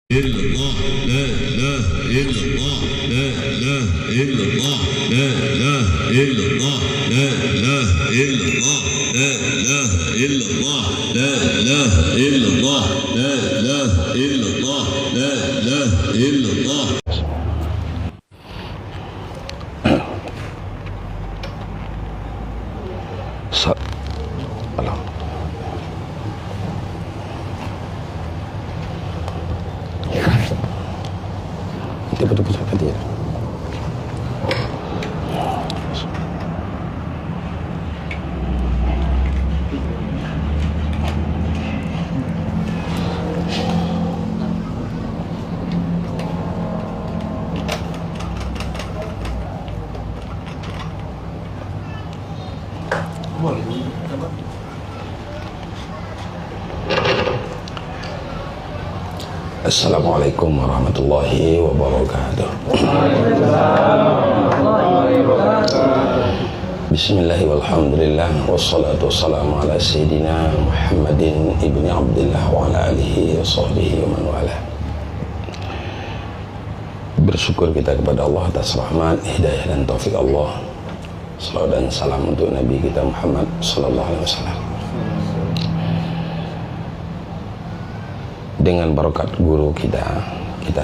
illallah, la ilaha illallah, la ilaha illallah, la ilaha illallah, la ilaha illallah, la ilaha illallah, la ilaha illallah, la ilaha illallah, la ilaha illallah. Betul-betul sampai dia. Assalamualaikum warahmatullahi wabarakatuh. Bismillah walhamdulillah wassalatu wassalamu ala sayyidina Muhammadin ibni Abdullah wa ala alihi wa sahbihi wa man wala. Bersyukur kita kepada Allah atas rahmat, hidayah dan taufik Allah. Salawat dan salam untuk Nabi kita Muhammad sallallahu alaihi wasallam. Dengan barokat guru kita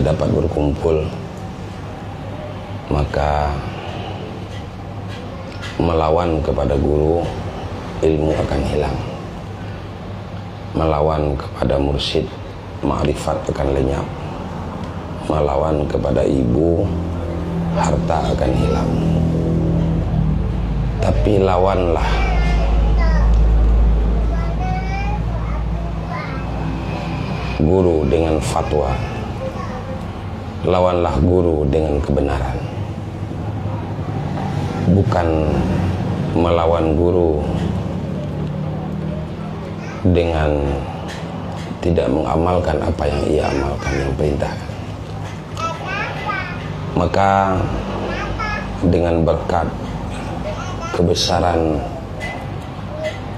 dapat berkumpul, maka melawan kepada guru ilmu akan hilang, melawan kepada mursyid ma'rifat akan lenyap, melawan kepada ibu harta akan hilang. Tapi lawanlah guru dengan fatwa, lawanlah guru dengan kebenaran, bukan melawan guru dengan tidak mengamalkan apa yang ia amalkan, yang perintahkan. Maka dengan berkat kebesaran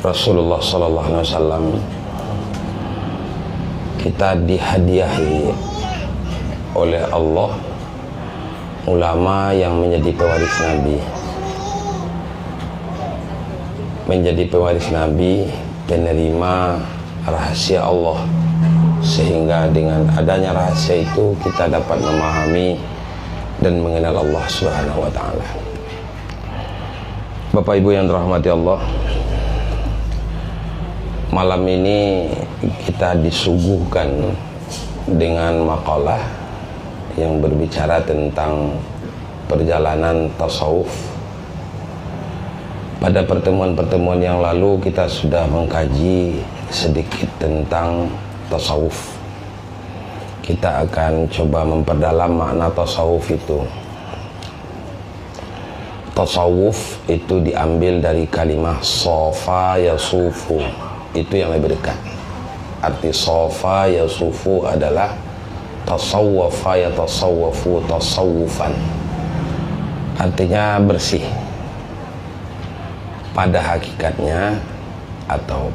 Rasulullah sallallahu alaihi wasallam, kita dihadiahi oleh Allah ulama yang menjadi pewaris Nabi, penerima rahasia Allah, sehingga dengan adanya rahasia itu kita dapat memahami dan mengenal Allah Subhanahu wa ta'ala. Bapak Ibu yang dirahmati Allah, malam ini kita disuguhkan dengan makalah yang berbicara tentang perjalanan tasawuf. Pada pertemuan-pertemuan yang lalu kita sudah mengkaji sedikit tentang tasawuf. Kita akan coba memperdalam makna tasawuf itu. Tasawuf itu diambil dari kalimat sofa yasufu, itu yang lebih dekat. Arti sofa yasufu adalah tasawwafa yatasawwafu tasawufan, artinya bersih. Pada hakikatnya atau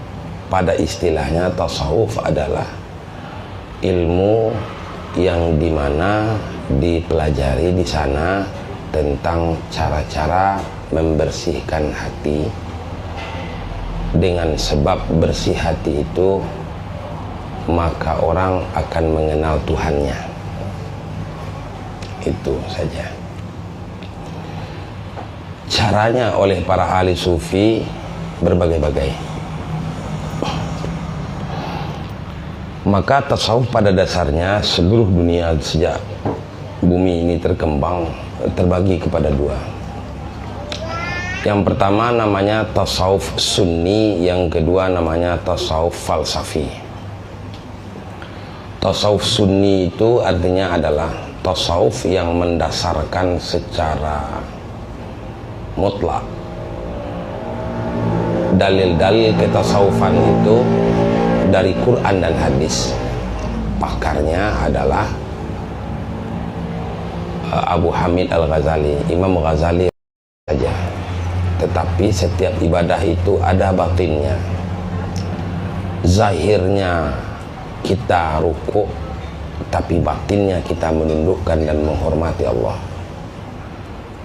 pada istilahnya, tasawuf adalah ilmu yang dimana dipelajari di sana tentang cara-cara membersihkan hati. Dengan sebab bersih hati itu, maka orang akan mengenal Tuhannya. Itu saja. Caranya oleh para ahli sufi berbagai-bagai. Maka tasawuf pada dasarnya seluruh dunia sejak bumi ini terkembang terbagi kepada dua. Yang pertama namanya tasawuf sunni, yang kedua namanya tasawuf falsafi. Tasawuf sunni itu artinya adalah tasawuf yang mendasarkan secara mutlak dalil-dalil ketasawufan itu dari Quran dan hadis. Pakarnya adalah Abu Hamid Al-Ghazali, Imam Ghazali saja. Tetapi setiap ibadah itu ada batinnya. Zahirnya kita rukuk, tapi batinnya kita menundukkan dan menghormati Allah.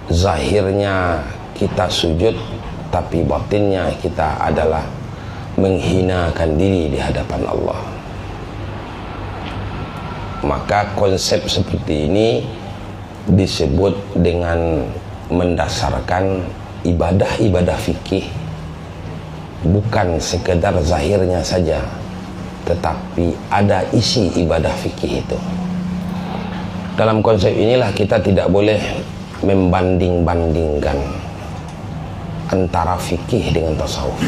Zahirnya kita sujud, tapi batinnya kita adalah menghinakan diri di hadapan Allah. Maka konsep seperti ini disebut dengan mendasarkan ibadah-ibadah fikih, bukan sekedar zahirnya saja, tetapi ada isi ibadah fikih itu. Dalam konsep inilah kita tidak boleh membanding-bandingkan antara fikih dengan tasawuf.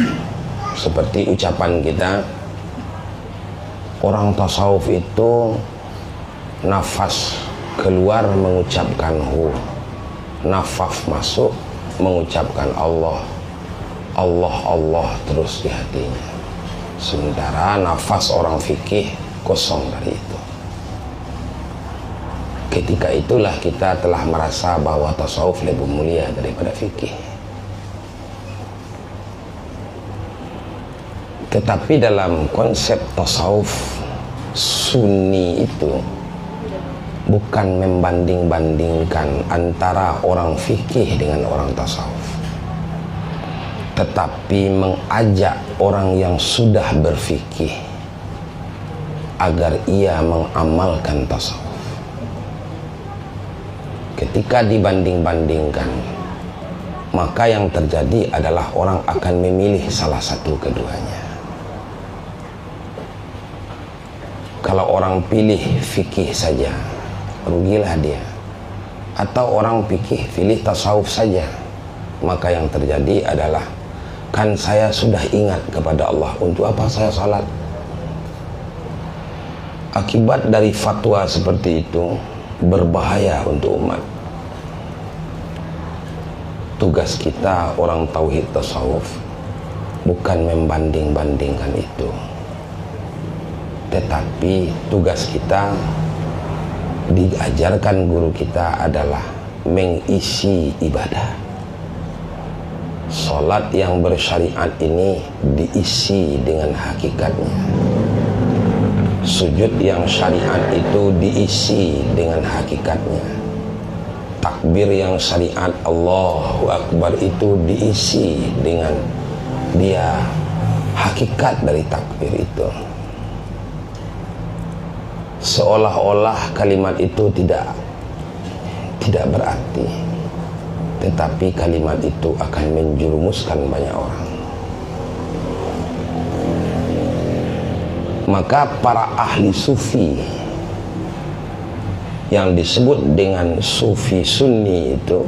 Seperti ucapan kita, orang tasawuf itu nafas keluar mengucapkan hu, nafas masuk mengucapkan Allah, Allah, Allah terus di hatinya. Sementara nafas orang fikih kosong dari itu. Ketika itulah kita telah merasa bahwa tasawuf lebih mulia daripada fikih. Tetapi dalam konsep tasawuf sunni itu bukan membanding-bandingkan antara orang fikih dengan orang tasawuf, tetapi mengajak orang yang sudah berfikih agar ia mengamalkan tasawuf. Ketika dibanding-bandingkan, maka yang terjadi adalah orang akan memilih salah satu keduanya. Kalau orang pilih fikih saja, rugilah dia. Atau orang fikih pilih tasawuf saja, maka yang terjadi adalah, kan saya sudah ingat kepada Allah, untuk apa saya salat? Akibat dari fatwa seperti itu berbahaya untuk umat. Tugas kita orang tauhid tasawuf bukan membanding-bandingkan itu, tetapi tugas kita, diajarkan guru kita, adalah mengisi ibadah. Salat yang bersyariat ini diisi dengan hakikatnya. Sujud yang syariat itu diisi dengan hakikatnya. Takbir yang syariat Allahu Akbar itu diisi dengan dia hakikat dari takbir itu. Seolah-olah kalimat itu tidak berarti, tetapi kalimat itu akan menjerumuskan banyak orang. Maka para ahli sufi yang disebut dengan sufi sunni itu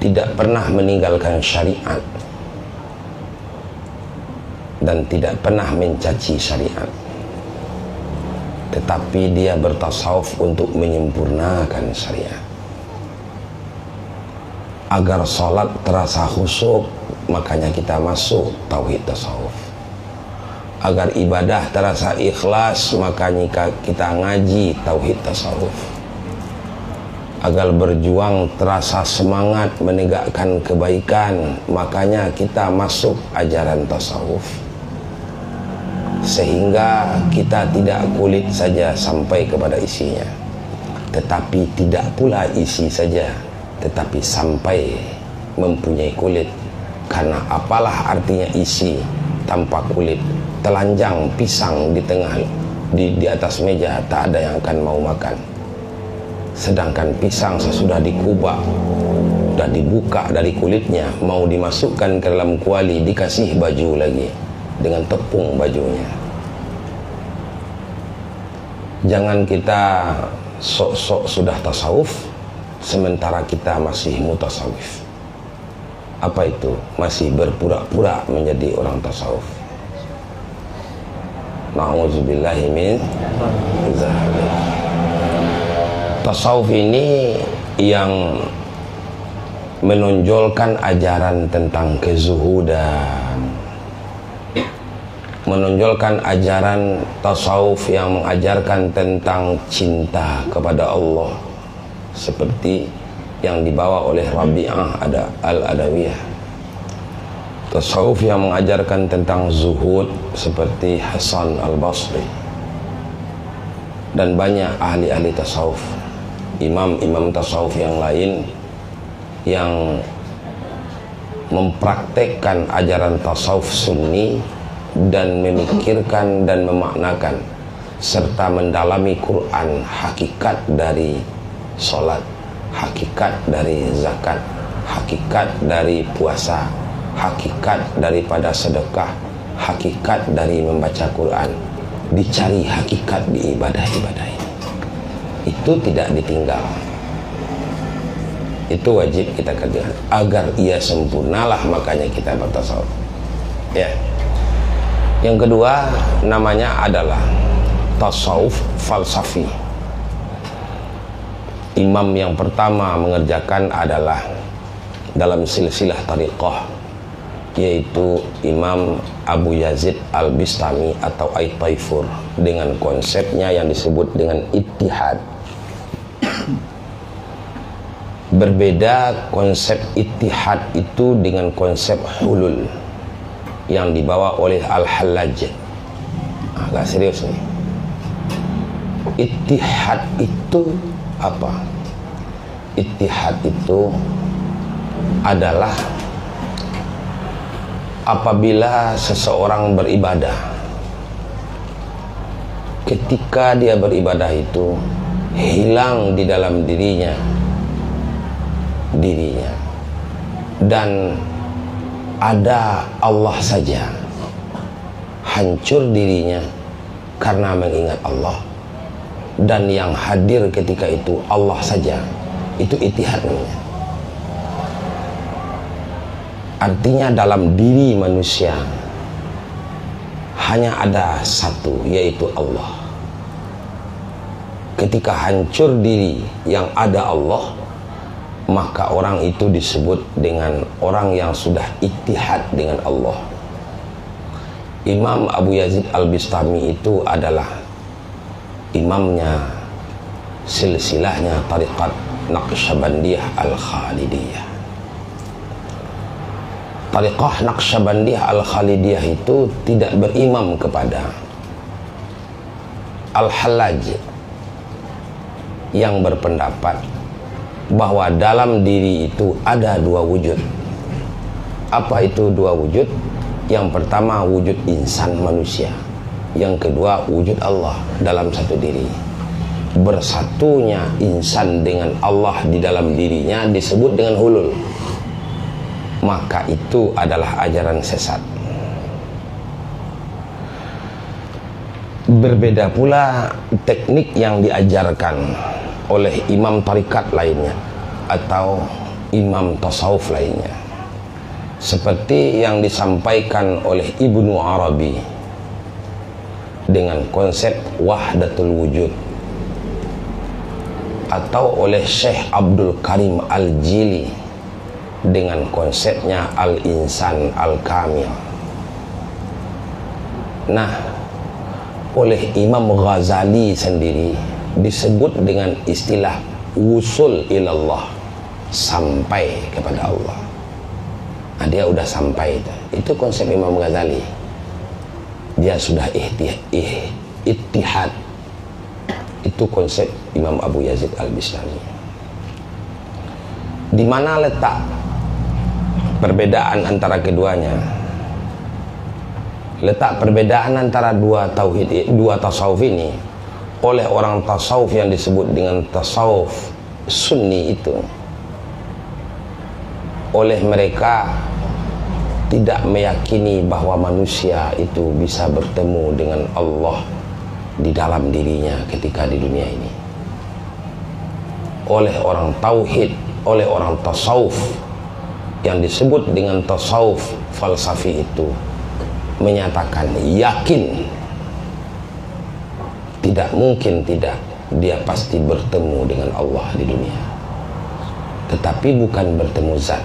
tidak pernah meninggalkan syariat dan tidak pernah mencaci syariat, tetapi dia bertasawuf untuk menyempurnakan syariat. Agar salat terasa khusyuk, makanya kita masuk tauhid tasawuf. Agar ibadah terasa ikhlas, makanya kita ngaji tauhid tasawuf. Agar berjuang terasa semangat menegakkan kebaikan, makanya kita masuk ajaran tasawuf. Sehingga kita tidak kulit saja sampai kepada isinya, tetapi tidak pula isi saja, tetapi sampai mempunyai kulit. Karena apalah artinya isi tanpa kulit? Telanjang pisang di tengah di atas meja, tak ada yang akan mau makan. Sedangkan pisang sesudah dikubak, sudah dibuka dari kulitnya, mau dimasukkan ke dalam kuali, dikasih baju lagi dengan tepung bajunya. Jangan kita sok-sok sudah tasawuf sementara kita masih mutasawif. Apa itu? Masih berpura-pura menjadi orang tasawuf. Na'udzubillahi min dzalik. Tasawuf ini yang menonjolkan ajaran tentang kezuhudan, menonjolkan ajaran tasawuf yang mengajarkan tentang cinta kepada Allah, seperti yang dibawa oleh Rabi'ah al-Adawiyah. Tasawuf yang mengajarkan tentang zuhud seperti Hasan al-Basri, dan banyak ahli-ahli tasawuf, imam-imam tasawuf yang lain yang mempraktekkan ajaran tasawuf sunni dan memikirkan dan memaknakan serta mendalami Quran, hakikat dari sholat, hakikat dari zakat, hakikat dari puasa, hakikat daripada sedekah, hakikat dari membaca Quran. Dicari hakikat di ibadah-ibadah ini, itu tidak ditinggal, itu wajib kita kerjakan agar ia sempurnalah, makanya kita bertasawuf ya. Yang kedua namanya adalah tasawuf falsafi. Imam yang pertama mengerjakan adalah dalam silsilah tariqah, yaitu Imam Abu Yazid Al-Bistami atau At-Taifur, dengan konsepnya yang disebut dengan ittihad. Berbeda konsep ittihad itu dengan konsep hulul yang dibawa oleh Al-Hallaj. Agak serius nih. Ittihad itu apa? Ittihad itu adalah apabila seseorang beribadah, ketika dia beribadah itu hilang di dalam dirinya dan ada Allah saja, hancur dirinya karena mengingat Allah, dan yang hadir ketika itu Allah saja, itu ittihad namanya. Artinya dalam diri manusia hanya ada satu, yaitu Allah. Ketika hancur diri yang ada Allah, maka orang itu disebut dengan orang yang sudah ittihad dengan Allah. Imam Abu Yazid Al-Bistami itu adalah imamnya silsilahnya tariqat Naqsyabandiyah Al-Khalidiyah. Tariqah Naqsyabandiyah Al-Khalidiyah itu tidak berimam kepada Al-Hallaj yang berpendapat bahwa dalam diri itu ada dua wujud. Apa itu dua wujud? Yang pertama wujud insan manusia, yang kedua wujud Allah dalam satu diri. Bersatunya insan dengan Allah di dalam dirinya disebut dengan hulul. Maka itu adalah ajaran sesat. Berbeda pula teknik yang diajarkan oleh imam tarikat lainnya atau imam tasawuf lainnya, seperti yang disampaikan oleh Ibnu Arabi dengan konsep wahdatul wujud, atau oleh Syekh Abdul Karim Al-Jili dengan konsepnya al-insan al-kamil. Nah, oleh Imam Ghazali sendiri disebut dengan istilah wusul ilallah, sampai kepada Allah. Nah, dia udah sampai itu konsep Imam Ghazali. Dia sudah ittihad. Itu konsep Imam Abu Yazid Al-Bistami. Di mana letak perbedaan antara keduanya? Letak perbedaan antara dua tasawuf ini oleh orang tasawuf yang disebut dengan tasawuf sunni itu, oleh mereka tidak meyakini bahwa manusia itu bisa bertemu dengan Allah di dalam dirinya ketika di dunia ini. Oleh orang tauhid, oleh orang tasawuf yang disebut dengan tasawuf falsafi itu menyatakan yakin tidak mungkin tidak, dia pasti bertemu dengan Allah di dunia. Tetapi bukan bertemu zat,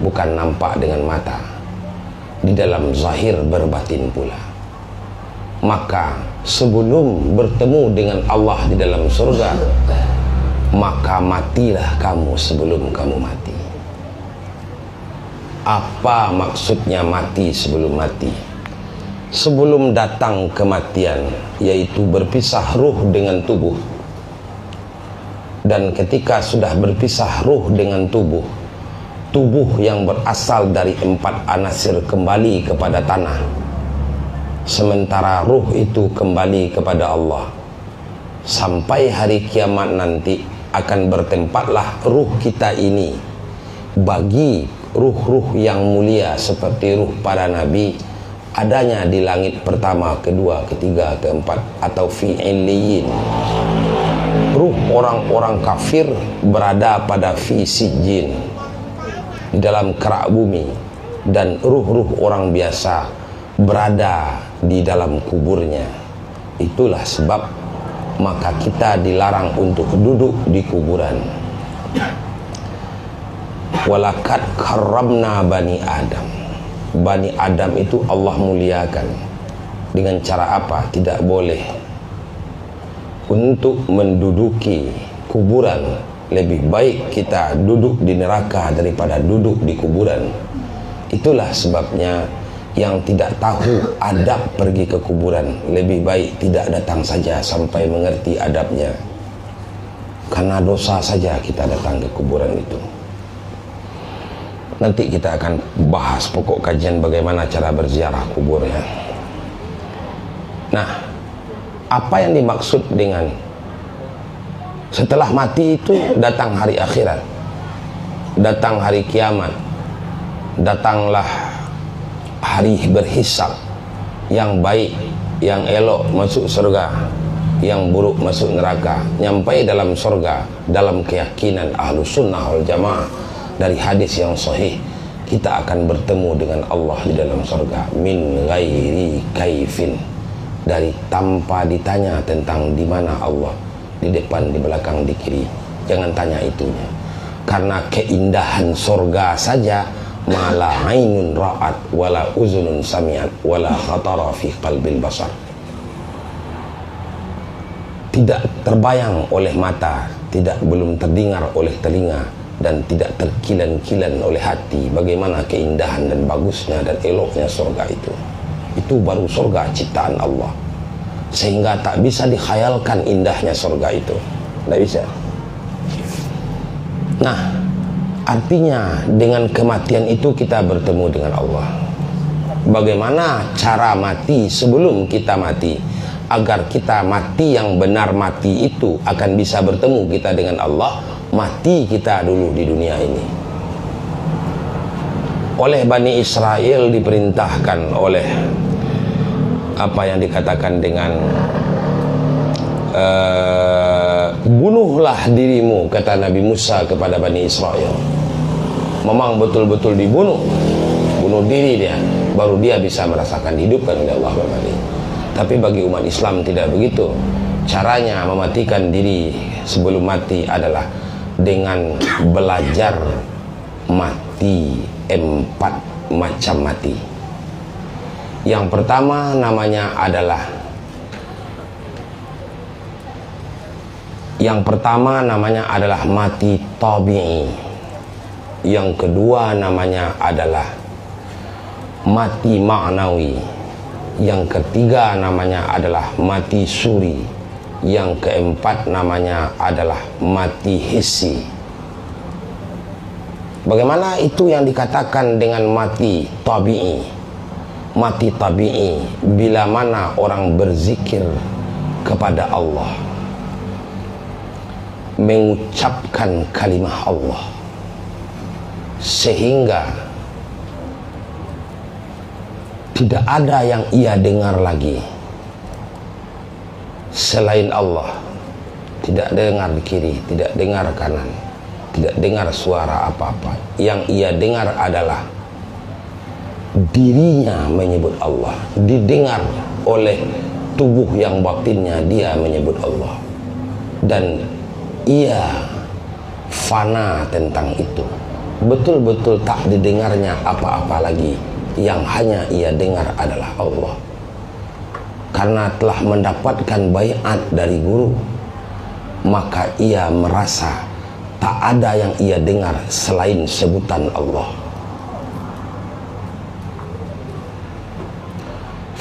bukan nampak dengan mata, di dalam zahir berbatin pula. Maka sebelum bertemu dengan Allah di dalam surga, maka matilah kamu sebelum kamu mati. Apa maksudnya mati sebelum mati? sebelum datang kematian, yaitu berpisah ruh dengan tubuh. Dan ketika sudah berpisah ruh dengan tubuh, tubuh yang berasal dari 4 anasir kembali kepada tanah, sementara ruh itu kembali kepada Allah. Sampai hari kiamat nanti akan bertempatlah ruh kita ini bagi ruh-ruh yang mulia seperti ruh para nabi, adanya di langit pertama, kedua, ketiga, keempat, atau fi illiyin. Ruh orang-orang kafir berada pada fi sijjin, di dalam kerak bumi, dan ruh-ruh orang biasa berada di dalam kuburnya. Itulah sebab maka kita dilarang untuk duduk di kuburan. Walakad karramna bani Adam. Bani Adam itu Allah muliakan. Dengan cara apa? Tidak boleh untuk menduduki kuburan. Lebih baik kita duduk di neraka daripada duduk di kuburan. Itulah sebabnya yang tidak tahu adab pergi ke kuburan, lebih baik tidak datang saja sampai mengerti adabnya. Karena dosa saja kita datang ke kuburan itu. Nanti kita akan bahas pokok kajian bagaimana cara berziarah kubur ya. Nah, apa yang dimaksud dengan setelah mati itu datang hari akhirat, datang hari kiamat, datanglah hari berhisab. Yang baik, yang elok masuk surga, yang buruk masuk neraka. Nyampai dalam surga dalam keyakinan ahlu sunnah wal jamaah dari hadis yang sahih, kita akan bertemu dengan Allah di dalam surga min ghairi kaifin, dari tanpa ditanya tentang di mana Allah, di depan, di belakang, di kiri. Jangan tanya itunya, karena keindahan surga saja mala ainun ra'at wala uzunun sami'at wala khatara fi qalbil basar, tidak terbayang oleh mata, tidak belum terdengar oleh telinga, dan tidak terkilan-kilan oleh hati bagaimana keindahan dan bagusnya dan eloknya surga itu. Itu baru surga ciptaan Allah, sehingga tak bisa dikhayalkan indahnya surga itu, tidak bisa. Nah, artinya dengan kematian itu kita bertemu dengan Allah. Bagaimana cara mati sebelum kita mati, agar kita mati yang benar mati itu akan bisa bertemu kita dengan Allah? Mati kita dulu di dunia ini. Oleh Bani Israel diperintahkan oleh apa yang dikatakan dengan bunuhlah dirimu, kata Nabi Musa kepada Bani Israel. Memang betul-betul dibunuh, bunuh diri dia, baru dia bisa merasakan dihidupkan oleh Allah kembali. Tapi bagi umat Islam tidak begitu. Caranya mematikan diri sebelum mati adalah dengan belajar mati 4 macam mati. Yang pertama namanya adalah mati tabi'i. Yang kedua namanya adalah mati ma'nawi. Yang ketiga namanya adalah mati suri. Yang keempat namanya adalah mati hissi. Bagaimana itu yang dikatakan dengan mati tabi'i? Mati tabi'i bila mana orang berzikir kepada Allah, mengucapkan kalimah Allah, sehingga tidak ada yang ia dengar lagi selain Allah. Tidak dengar di kiri, tidak dengar kanan, tidak dengar suara apa-apa. Yang ia dengar adalah dirinya menyebut Allah, didengar oleh tubuh yang batinnya dia menyebut Allah, dan ia fana tentang itu. Betul-betul tak didengarnya apa-apa lagi. Yang hanya ia dengar adalah Allah. Karena telah mendapatkan baiat dari guru, maka ia merasa tak ada yang ia dengar selain sebutan Allah.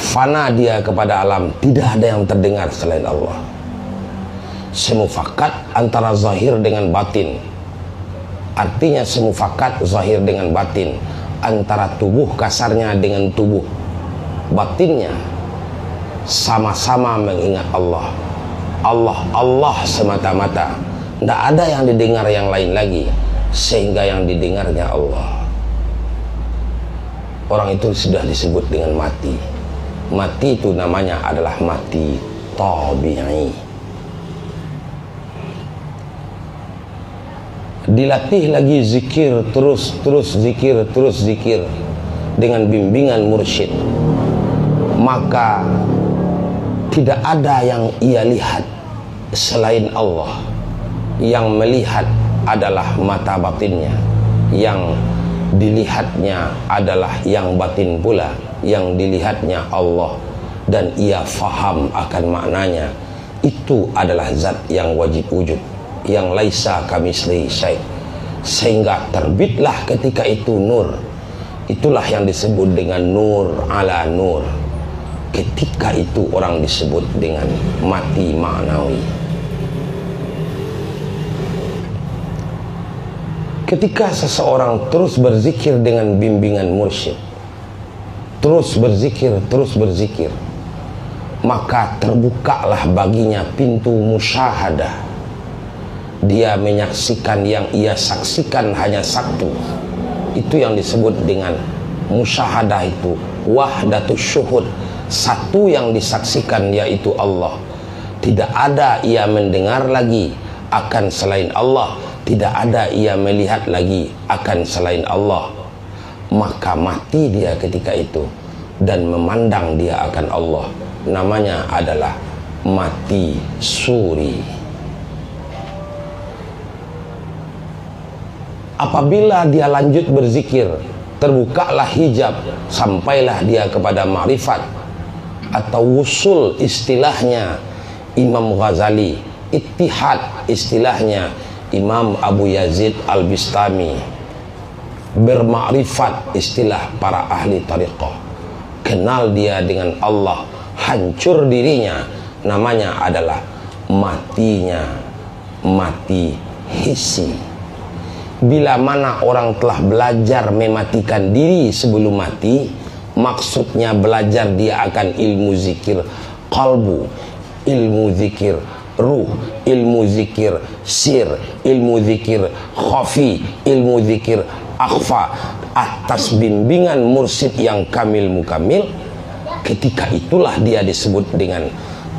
fana dia kepada alam, tidak ada yang terdengar selain Allah. Semufakat antara zahir dengan batin. Artinya semufakat zahir dengan batin, antara tubuh kasarnya dengan tubuh batinnya, sama-sama mengingat Allah. Allah semata-mata, tidak ada yang didengar yang lain lagi, sehingga yang didengarnya Allah. Orang itu sudah disebut dengan mati. Mati itu namanya adalah mati tabi'i. Dilatih lagi zikir, terus zikir dengan bimbingan mursyid, maka tidak ada yang ia lihat selain Allah. Yang melihat adalah mata batinnya, yang dilihatnya adalah yang batin pula, yang dilihatnya Allah, dan ia faham akan maknanya. Itu adalah zat yang wajib wujud, yang laisa kamitslihi syai', sehingga terbitlah ketika itu nur. Itulah yang disebut dengan nur ala nur. Ketika itu orang disebut dengan mati ma'nawi. Ketika seseorang terus berzikir dengan bimbingan mursyid, terus berzikir, maka terbukalah baginya pintu musyahadah. Dia menyaksikan yang ia saksikan hanya satu. Itu yang disebut dengan musyahadah, itu wahdatus syuhud. Satu yang disaksikan yaitu Allah. Tidak ada ia mendengar lagi akan selain Allah, tidak ada ia melihat lagi akan selain Allah. Maka mati dia ketika itu dan memandang dia akan Allah. Namanya adalah mati suri. Apabila dia lanjut berzikir, terbukalah hijab, sampailah dia kepada ma'rifat atau wusul, istilahnya Imam Ghazali, ittihad istilahnya Imam Abu Yazid Al-Bistami, bermakrifat istilah para ahli tariqah. Kenal dia dengan Allah, hancur dirinya, namanya adalah matinya mati hissi. Bila mana orang telah belajar mematikan diri sebelum mati, maksudnya belajar dia akan ilmu zikir qalbu, ilmu zikir ruh, ilmu zikir sir, ilmu zikir khafi, ilmu zikir akhfa, atas bimbingan mursyid yang kamil mukamil. Ketika itulah dia disebut dengan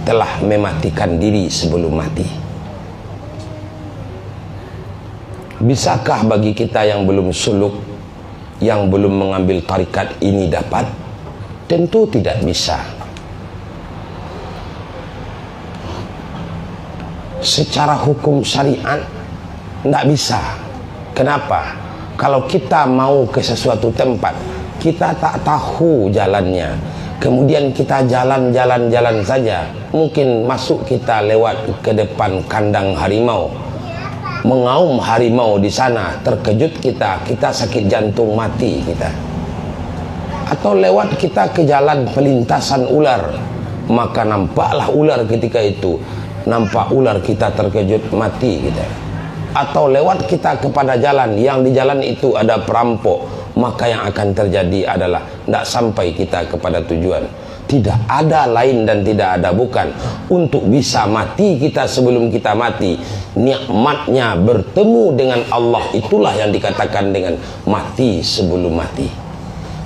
telah mematikan diri sebelum mati. Bisakah bagi kita yang belum suluk, yang belum mengambil tarikat ini dapat? Tentu tidak bisa. Secara hukum syariat tidak bisa. Kenapa? Kalau kita mau ke sesuatu tempat, kita tak tahu jalannya, kemudian kita jalan saja, mungkin masuk kita lewat ke depan kandang harimau, mengaum harimau di sana, terkejut kita sakit jantung, mati kita. Atau lewat kita ke jalan pelintasan ular, maka nampaklah ular ketika itu, nampak ular kita terkejut, mati kita. Atau lewat kita kepada jalan, yang di jalan itu ada perampok, maka yang akan terjadi adalah tidak sampai kita kepada tujuan. Tidak ada lain dan tidak ada bukan. Untuk bisa mati kita sebelum kita mati, nikmatnya bertemu dengan Allah, itulah yang dikatakan dengan mati sebelum mati.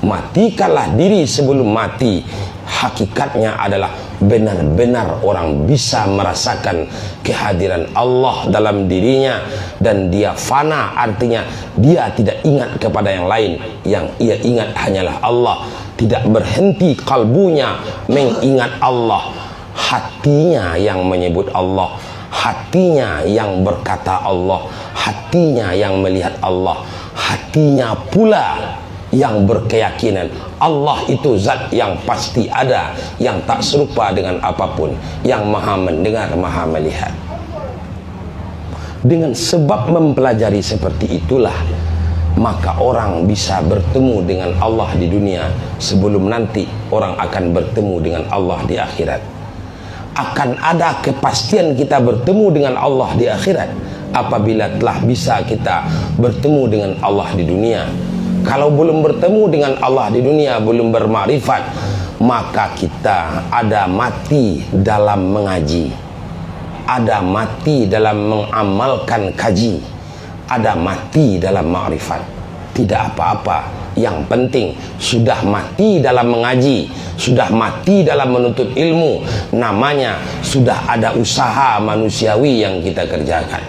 Matikanlah diri sebelum mati, hakikatnya adalah benar-benar orang bisa merasakan kehadiran Allah dalam dirinya, dan dia fana, artinya dia tidak ingat kepada yang lain, yang ia ingat hanyalah Allah. Tidak berhenti kalbunya mengingat Allah, hatinya yang menyebut Allah, hatinya yang berkata Allah, hatinya yang melihat Allah, hatinya pula yang berkeyakinan Allah itu zat yang pasti ada, yang tak serupa dengan apapun, yang maha mendengar, maha melihat. Dengan sebab mempelajari seperti itulah maka orang bisa bertemu dengan Allah di dunia sebelum nanti orang akan bertemu dengan Allah di akhirat. Akan ada kepastian kita bertemu dengan Allah di akhirat apabila telah bisa kita bertemu dengan Allah di dunia. Kalau belum bertemu dengan Allah di dunia, belum bermakrifat, maka kita ada mati dalam mengaji, ada mati dalam mengamalkan kaji, ada mati dalam makrifat. Tidak apa-apa, yang penting sudah mati dalam mengaji, sudah mati dalam menuntut ilmu, namanya sudah ada usaha manusiawi yang kita kerjakan.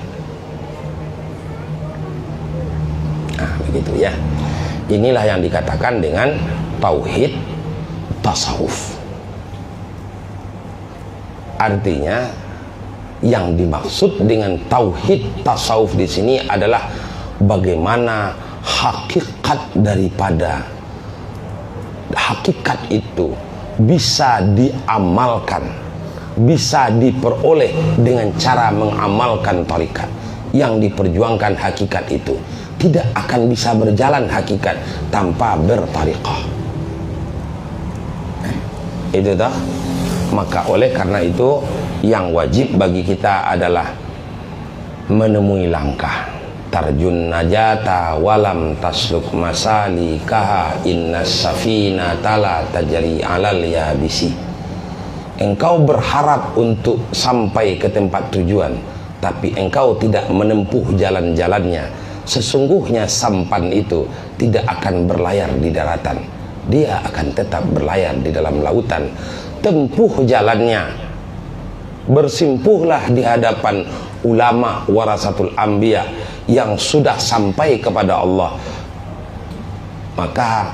Nah, begitu ya. Inilah yang dikatakan dengan tauhid tasawuf. Artinya yang dimaksud dengan tauhid tasawuf di sini adalah bagaimana hakikat daripada hakikat itu bisa diamalkan, bisa diperoleh dengan cara mengamalkan tarikat. Yang diperjuangkan hakikat itu tidak akan bisa berjalan hakikat tanpa bertariqah. Itu dah. Maka oleh karena itu yang wajib bagi kita adalah menemui langkah. Tarjun najata walam tasluk masali kaha innas safina tala tajri alal yabisi. Engkau berharap untuk sampai ke tempat tujuan, tapi engkau tidak menempuh jalan-jalannya. Sesungguhnya sampan itu tidak akan berlayar di daratan, dia akan tetap berlayar di dalam lautan. Tempuh jalannya, bersimpuhlah di hadapan ulama warasatul anbiya yang sudah sampai kepada Allah. Maka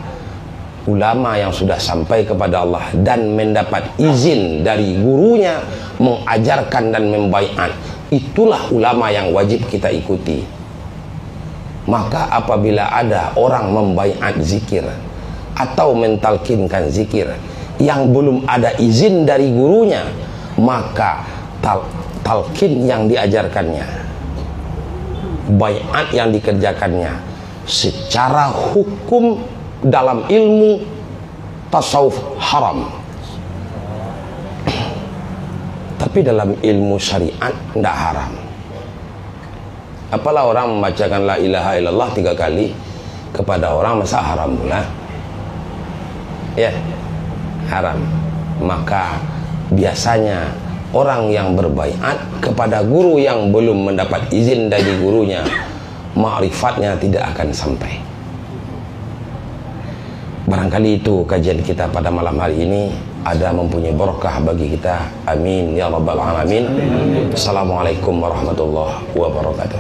ulama yang sudah sampai kepada Allah dan mendapat izin dari gurunya mengajarkan dan membaiat, itulah ulama yang wajib kita ikuti. Maka apabila ada orang membaiat zikir atau mentalkinkan zikir yang belum ada izin dari gurunya, maka talkin yang diajarkannya, baiat yang dikerjakannya secara hukum dalam ilmu tasawuf haram, tapi dalam ilmu syariat tidak haram. Apalah orang membacakan la ilaha illallah 3 kali kepada orang, masa haram pula? Ya, haram. Maka biasanya orang yang berbaiat kepada guru yang belum mendapat izin dari gurunya, ma'rifatnya tidak akan sampai. Barangkali itu kajian kita pada malam hari ini ada mempunyai berkah bagi kita. Amin ya rabbal alamin. Assalamualaikum warahmatullahi wabarakatuh.